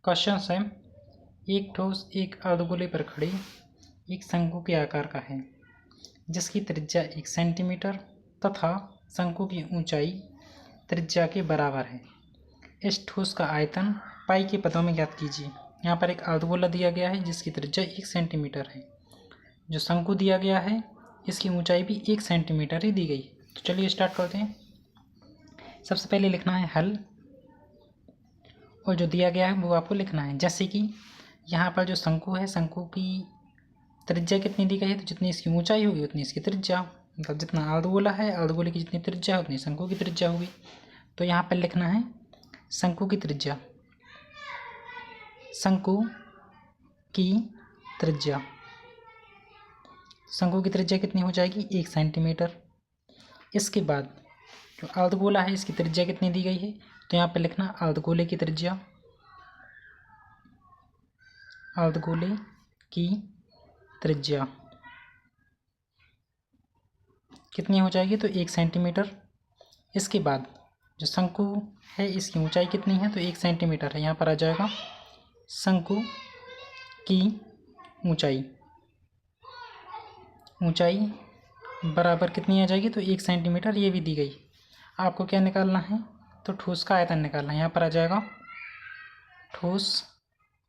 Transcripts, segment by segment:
Question है, एक ठोस एक अर्धगोले पर खड़ी एक शंकु के आकार का है जिसकी त्रिज्या 1 सेंटीमीटर तथा शंकु की ऊंचाई त्रिज्या के बराबर है। इस ठोस का आयतन पाई के पदों में ज्ञात कीजिए। यहाँ पर एक अर्धगोला दिया गया है जिसकी त्रिज्या 1 सेंटीमीटर है। जो शंकु दिया गया है इसकी ऊंचाई भी 1 सेंटीमीटर ही दी गई है। तो चलिए स्टार्ट करते हैं। सबसे पहले लिखना है हल, और जो दिया गया है वो आपको लिखना है। जैसे कि यहाँ पर जो शंकु है, शंकु की त्रिज्या कितनी दी गई है, तो जितनी इसकी ऊंचाई होगी उतनी इसकी त्रिज्या, मतलब जितना अर्धगोला है अर्धगोले की जितनी त्रिज्या उतनी शंकु की त्रिज्या होगी। तो यहाँ पर लिखना है शंकु की त्रिज्या। शंकु की त्रिज्या, शंकु की त्रिज्या कितनी हो जाएगी, 1 सेंटीमीटर। इसके बाद जो अर्धगोला है इसकी त्रिज्या कितनी दी गई है, तो यहाँ पर लिखना अर्धगोले की त्रिज्या। अर्धगोले की त्रिज्या कितनी हो जाएगी, तो 1 सेंटीमीटर। इसके बाद जो शंकु है इसकी ऊंचाई कितनी है, तो 1 सेंटीमीटर है। यहाँ पर आ जाएगा शंकु की ऊंचाई, ऊंचाई बराबर कितनी आ जाएगी, तो 1 सेंटीमीटर, ये भी दी गई। आपको क्या निकालना है, तो ठोस का आयतन निकालना है। यहाँ पर आ जाएगा ठोस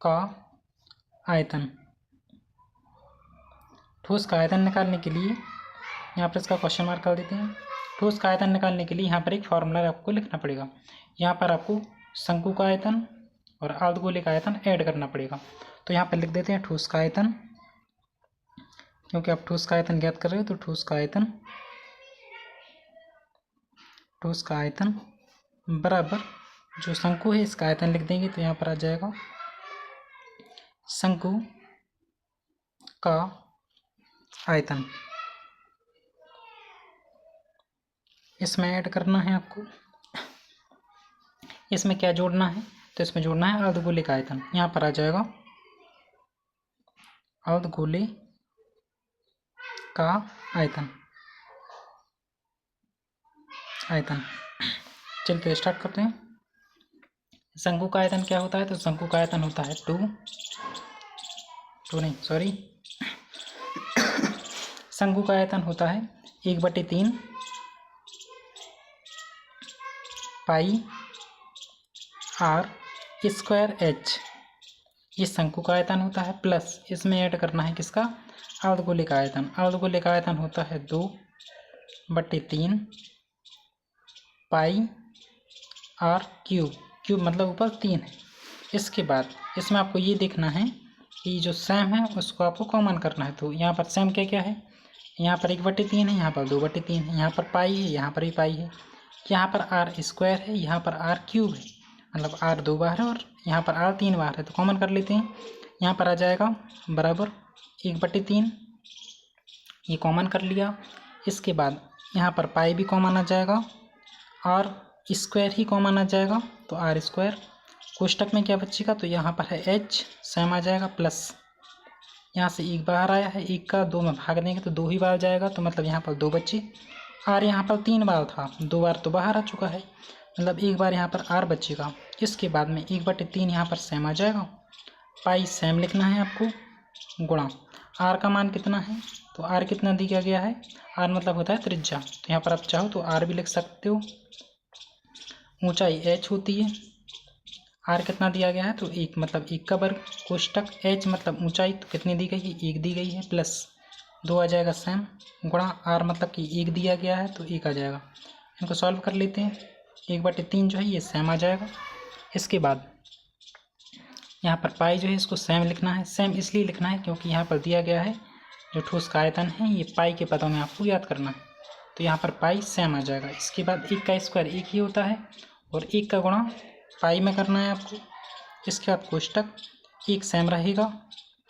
का आयतन। ठोस का आयतन निकालने के लिए यहाँ पर इसका क्वेश्चन मार्क कर देते हैं। ठोस का आयतन निकालने के लिए यहाँ पर एक फार्मूला आपको लिखना पड़ेगा। यहाँ पर आपको शंकु का आयतन और अर्धगोले का आयतन ऐड करना पड़ेगा। तो यहाँ पर लिख देते हैं ठोस का आयतन, क्योंकि आप ठोस का आयतन ज्ञात कर रहे हो। तो ठोस का आयतन बराबर जो शंकु है इसका आयतन लिख देंगे। तो यहाँ पर आ जाएगा शंकु का आयतन। इसमें ऐड करना है आपको, इसमें क्या जोड़ना है, तो इसमें जोड़ना है अर्धगोले का आयतन। यहाँ पर आ जाएगा अर्धगोले का आयतन। चलते स्टार्ट करते हैं। शंकु का आयतन क्या होता है, तो शंकु का आयतन होता है शंकु का आयतन होता है 1/3 पाई आर स्क्वायर एच। ये शंकु का आयतन होता है, प्लस इसमें ऐड करना है किसका, अर्धगोले का आयतन। अर्धगोले का आयतन होता है 2/3 पाई आर क्यूब मतलब ऊपर 3 है। इसके बाद इसमें आपको ये देखना है कि जो सैम है उसको आपको कॉमन करना है। तो यहाँ पर सैम क्या क्या है, यहाँ पर 1/3 है, यहाँ पर 2/3 है, यहाँ पर पाई है, यहाँ पर भी पाई है, यहाँ पर आर स्क्वायर है, यहाँ पर आर क्यूब है, मतलब आर 2 बार है और यहाँ पर आर 3 बार है। तो कॉमन कर लेते हैं। यहाँ पर आ जाएगा बराबर 1/3, ये कॉमन कर लिया। इसके बाद यहाँ पर पाई भी कॉमन आ जाएगा, आर स्क्वायर ही कॉमन आ जाएगा, तो आर स्क्वायर। कोष्टक में क्या बचेगा, तो यहाँ पर है एच, सैम आ जाएगा, प्लस यहाँ से 1 बाहर आया है, 1 का 2 में भाग देंगे तो 2 ही बार जाएगा, तो मतलब यहाँ पर 2 बचे। आर यहाँ पर 3 बार था, 2 बार तो बाहर आ चुका है, मतलब 1 बार यहाँ पर आर बचेगा। इसके बाद में 1/3 यहाँ पर सैम आ जाएगा, पाई सैम लिखना है आपको, गुणा आर का मान कितना है, तो आर कितना दिया गया है, आर मतलब होता है त्रिज्या। तो यहाँ पर आप चाहो तो आर भी लिख सकते हो। ऊंचाई एच होती है, आर कितना दिया गया है, तो 1 मतलब 1 का वर्ग, कोष्टक एच मतलब ऊंचाई, तो कितनी दी गई है, 1 दी गई है, प्लस 2 आ जाएगा सैम, गुणा आर मतलब कि 1 दिया गया है तो 1 आ जाएगा। इनको सॉल्व कर लेते हैं। 1/3 जो है ये सैम आ जाएगा। इसके बाद यहाँ पर पाई जो है इसको सैम लिखना है। सैम इसलिए लिखना है क्योंकि यहाँ पर दिया गया है जो ठोस का आयतन है ये पाई के पदों में आपको याद करना है। तो यहाँ पर पाई सैम आ जाएगा। इसके बाद 1 का स्क्वायर 1 ही होता है और 1 का गुणा पाई में करना है आपको। इसके बाद कोष्टक 1 सैम रहेगा,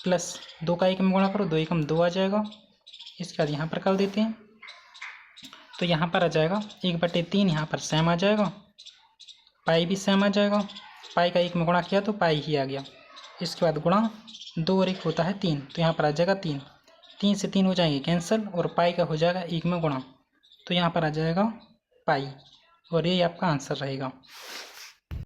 प्लस 2 का 1 में गुणा करो, 2 एकम 2 आ जाएगा। इसके बाद यहाँ पर कर देते हैं, तो यहाँ पर आ जाएगा 1/3, यहाँ पर सैम आ जाएगा, पाई भी सैम आ जाएगा, पाई का 1 में गुणा किया तो पाई ही आ गया। इसके बाद गुणा 2 और 1 होता है 3, तो यहाँ पर आ जाएगा 3, 3 से 3 हो जाएंगे कैंसिल और पाई का हो जाएगा 1 में गुणा, तो यहाँ पर आ जाएगा पाई, और ये आपका आंसर रहेगा।